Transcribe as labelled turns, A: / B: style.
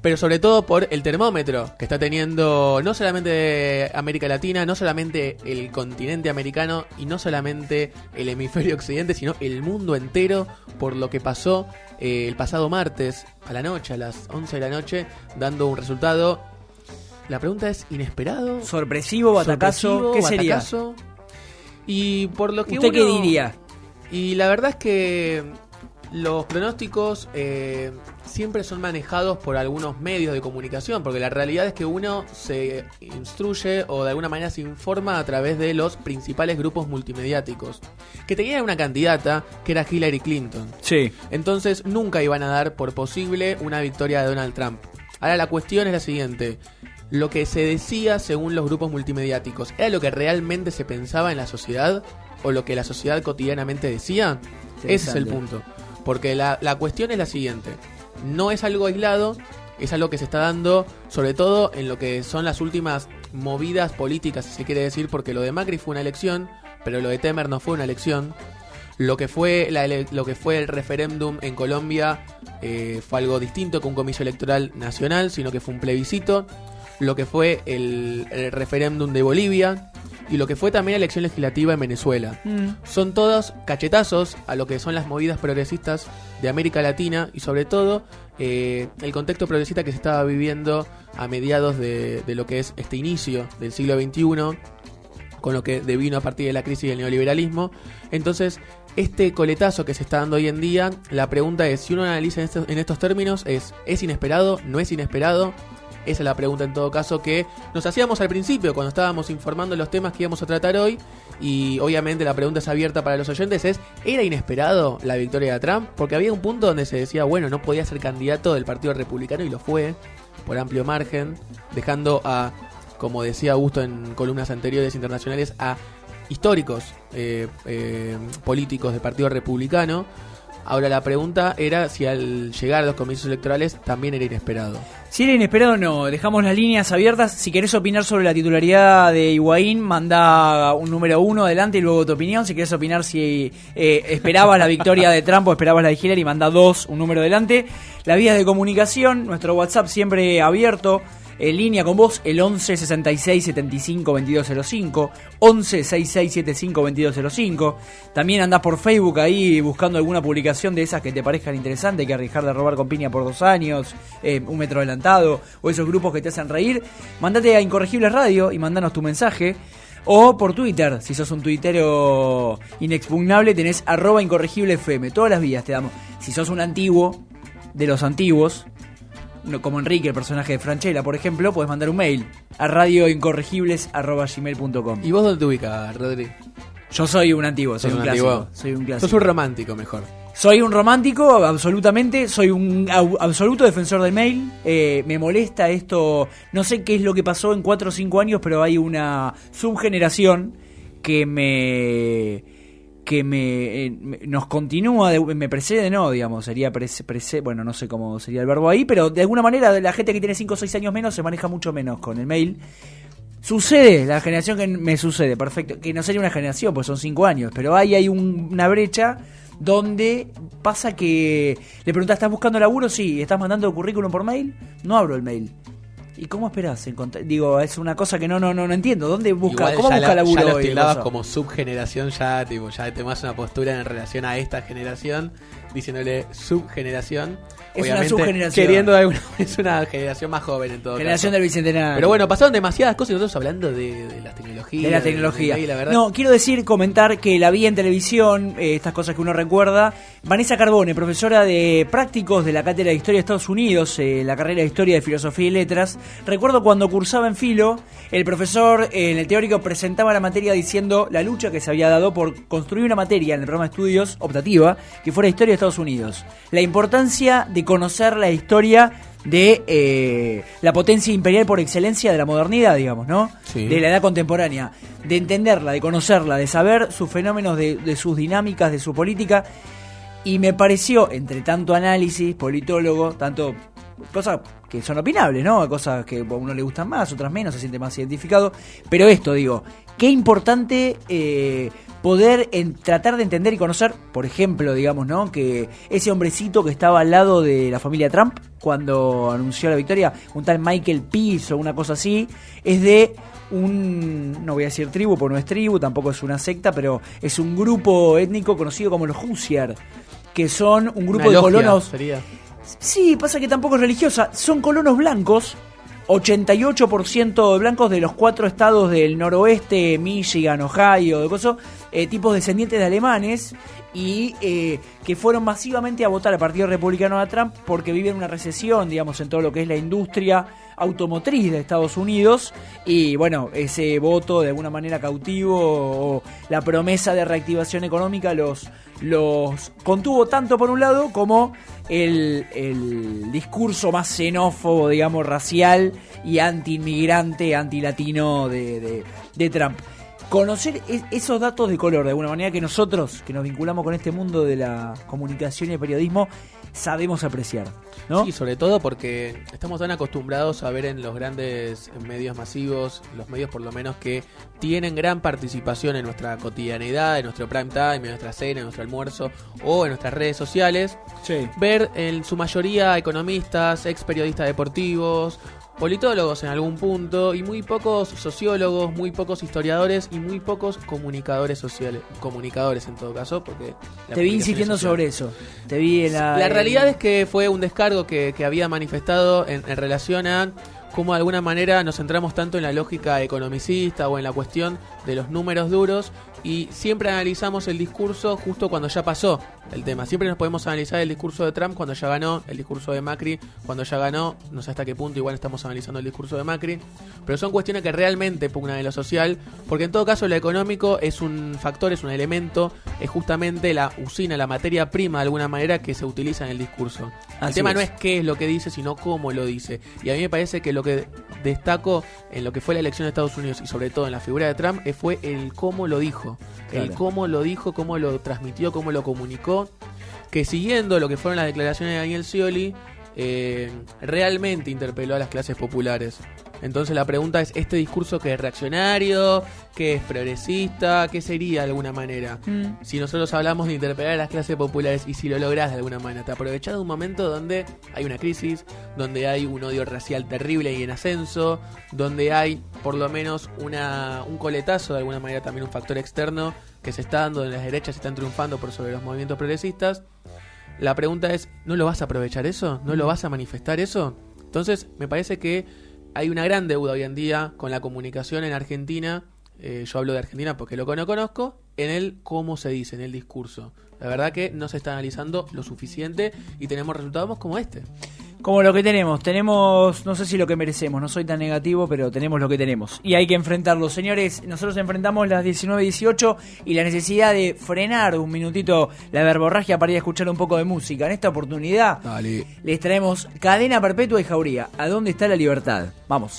A: pero sobre todo por el termómetro que está teniendo no solamente América Latina, no solamente el continente americano y no solamente el hemisferio occidente, sino el mundo entero por lo que pasó el pasado martes a la noche, a las 11 de la noche, dando un resultado. La pregunta es, ¿inesperado?
B: ¿Sorpresivo, batacazo? ¿Qué sería?
A: Y por lo que
B: ¿Usted qué diría?
A: Y la verdad es que los pronósticos siempre son manejados por algunos medios de comunicación, porque la realidad es que uno se instruye o de alguna manera se informa a través de los principales grupos multimediáticos, que tenían una candidata que era Hillary Clinton.
B: Sí.
A: Entonces nunca iban a dar por posible una victoria de Donald Trump. Ahora la cuestión es la siguiente: lo que se decía según los grupos multimediáticos, ¿era lo que realmente se pensaba en la sociedad o lo que la sociedad cotidianamente decía? Ese es el punto. Porque la cuestión es la siguiente: no es algo aislado, es algo que se está dando sobre todo en lo que son las últimas movidas políticas, si se quiere decir, porque lo de Macri fue una elección, pero lo de Temer no fue una elección. Lo que fue el referéndum en Colombia fue algo distinto que un comicio electoral nacional, sino que fue un plebiscito. Lo que fue el referéndum de Bolivia y lo que fue también la elección legislativa en Venezuela. Son todos cachetazos a lo que son las movidas progresistas de América Latina y sobre todo el contexto progresista que se estaba viviendo a mediados de lo que es este inicio del siglo XXI, con lo que devino a partir de la crisis del neoliberalismo. Entonces, este coletazo que se está dando hoy en día, la pregunta es, si uno analiza en estos términos, ¿es inesperado? ¿No es inesperado? Esa es la pregunta en todo caso que nos hacíamos al principio cuando estábamos informando los temas que íbamos a tratar hoy. Y obviamente la pregunta es abierta para los oyentes, ¿era inesperado la victoria de Trump? Porque había un punto donde se decía, bueno, no podía ser candidato del Partido Republicano y lo fue por amplio margen, dejando a, como decía Augusto en columnas anteriores internacionales, a históricos políticos del Partido Republicano. Ahora la pregunta era si al llegar a los comicios electorales también era inesperado.
B: Si era inesperado, no. Dejamos las líneas abiertas. Si querés opinar sobre la titularidad de Higuaín, manda un número 1 adelante y luego tu opinión. Si querés opinar si esperabas la victoria de Trump o esperabas la de Hillary, manda 2, un número adelante. Las vías de comunicación, nuestro WhatsApp siempre abierto. En línea con vos, el 11 66 75 2205, 11 66 75 2205. También andás por Facebook ahí buscando alguna publicación de esas que te parezcan interesantes, que arriesgar de robar con piña por 2 años, un metro adelantado, o esos grupos que te hacen reír. Mandate a Incorregibles Radio y mandanos tu mensaje. O por Twitter, si sos un tuitero inexpugnable, tenés @incorregiblefm. Todas las vías te damos. Si sos un antiguo, de los antiguos, como Enrique, el personaje de Franchella, por ejemplo, podés mandar un mail a radioincorregibles@gmail.com.
A: ¿Y vos dónde te ubicas, Rodri?
B: Yo soy un antiguo, soy un clásico.
A: Sos un romántico, mejor.
B: Soy un romántico, absolutamente. Soy un absoluto defensor del mail. Me molesta esto. No sé qué es lo que pasó en 4 o 5 años, pero hay una subgeneración que nos continúa, me precede, no, digamos, sería bueno, no sé cómo sería el verbo ahí, pero de alguna manera la gente que tiene 5 o 6 años menos se maneja mucho menos con el mail. Sucede, la generación que me sucede, perfecto, que no sería una generación, pues son 5 años, pero ahí hay una brecha donde pasa que le preguntás, ¿estás buscando laburo? Sí. ¿Estás mandando currículum por mail? No abro el mail. ¿Y cómo esperás encontrar? Digo, es una cosa que no entiendo. ¿Dónde busca? ¿Cómo busca laburo hoy? Ya
A: los tildabas como subgeneración, ya tomás una postura en relación a esta generación, diciéndole subgeneración.
B: Es una subgeneración.
A: Es una generación más joven en todo
B: generación
A: caso.
B: Del bicentenario.
A: Pero bueno, pasaron demasiadas cosas y nosotros hablando de las tecnologías.
B: De la tecnología.
A: La verdad.
B: No, quiero comentar que la vi en televisión, estas cosas que uno recuerda. Vanessa Carbone, profesora de prácticos de la Cátedra de Historia de Estados Unidos, la carrera de Historia de Filosofía y Letras. Recuerdo cuando cursaba en Filo, el profesor en el teórico presentaba la materia diciendo la lucha que se había dado por construir una materia en el programa de estudios optativa que fuera Historia de Estados Unidos. La importancia de conocer la historia de la potencia imperial por excelencia de la modernidad, digamos, ¿no? Sí. De la edad contemporánea. De entenderla, de conocerla, de saber sus fenómenos, de sus dinámicas, de su política. Y me pareció, entre tanto análisis, politólogo, tanto cosas que son opinables, ¿no? Cosas que a uno le gustan más, otras menos, se siente más identificado. Pero esto, digo, qué importante poder tratar de entender y conocer, por ejemplo, digamos, ¿no? Que ese hombrecito que estaba al lado de la familia Trump cuando anunció la victoria, un tal Michael Peace o una cosa así, es de no voy a decir tribu, porque no es tribu, tampoco es una secta, pero es un grupo étnico conocido como los Husiar, que son un grupo de colonos.
A: Sería.
B: Sí, pasa que tampoco es religiosa, son colonos blancos, 88% de blancos de los 4 estados del noroeste, Michigan, Ohio, de cosas, tipos descendientes de alemanes, y que fueron masivamente a votar al Partido Republicano de Trump porque viven una recesión, digamos, en todo lo que es la industria automotriz de Estados Unidos, y bueno, ese voto de alguna manera cautivo o la promesa de reactivación económica los contuvo tanto por un lado como el discurso más xenófobo, digamos, racial y anti-inmigrante, anti-latino de Trump. Conocer esos datos de color, de alguna manera, que nosotros, que nos vinculamos con este mundo de la comunicación y el periodismo, sabemos apreciar, ¿no?
A: Sí, sobre todo porque estamos tan acostumbrados a ver en los grandes medios masivos, los medios por lo menos que tienen gran participación en nuestra cotidianidad, en nuestro prime time, en nuestra cena, en nuestro almuerzo o en nuestras redes sociales,
B: sí,
A: ver en su mayoría economistas, ex periodistas deportivos, politólogos en algún punto, y muy pocos sociólogos, muy pocos historiadores y muy pocos comunicadores sociales, comunicadores en todo caso, porque
B: te vi insistiendo sobre eso. Te vi en
A: la realidad es que fue un descargo que había manifestado en relación a cómo de alguna manera nos centramos tanto en la lógica economicista o en la cuestión de los números duros, y siempre analizamos el discurso justo cuando ya pasó el tema. Siempre nos podemos analizar el discurso de Trump cuando ya ganó, el discurso de Macri cuando ya ganó, no sé hasta qué punto igual estamos analizando el discurso de Macri, pero son cuestiones que realmente pugnan en lo social, porque en todo caso lo económico es un factor, es un elemento, es justamente la usina, la materia prima de alguna manera que se utiliza en el discurso. El tema no es qué es lo que dice, sino cómo lo dice. Y a mí me parece que lo que destaco en lo que fue la elección de Estados Unidos y sobre todo en la figura de Trump fue el cómo lo dijo. Claro. El cómo lo dijo, cómo lo transmitió, cómo lo comunicó, que siguiendo lo que fueron las declaraciones de Daniel Scioli, realmente interpeló a las clases populares. Entonces la pregunta es, ¿este discurso que es reaccionario, que es progresista, qué sería de alguna manera? Si nosotros hablamos de interpelar a las clases populares y si lo lográs de alguna manera, te aprovechás de un momento donde hay una crisis, donde hay un odio racial terrible y en ascenso, donde hay por lo menos un coletazo, de alguna manera también un factor externo que se está dando, donde las derechas están triunfando por sobre los movimientos progresistas. La pregunta es, ¿no lo vas a aprovechar eso? ¿No lo vas a manifestar eso? Entonces me parece que hay una gran deuda hoy en día con la comunicación en Argentina, yo hablo de Argentina porque lo conozco, en el cómo se dice, en el discurso. La verdad que no se está analizando lo suficiente y tenemos resultados como este.
B: Como lo que tenemos, no sé si lo que merecemos, no soy tan negativo, pero tenemos lo que tenemos. Y hay que enfrentarlo. Señores, nosotros enfrentamos las 19:18 y la necesidad de frenar un minutito la verborragia para ir a escuchar un poco de música. En esta oportunidad les traemos Cadena Perpetua y Jauría. ¿A dónde está la libertad? Vamos.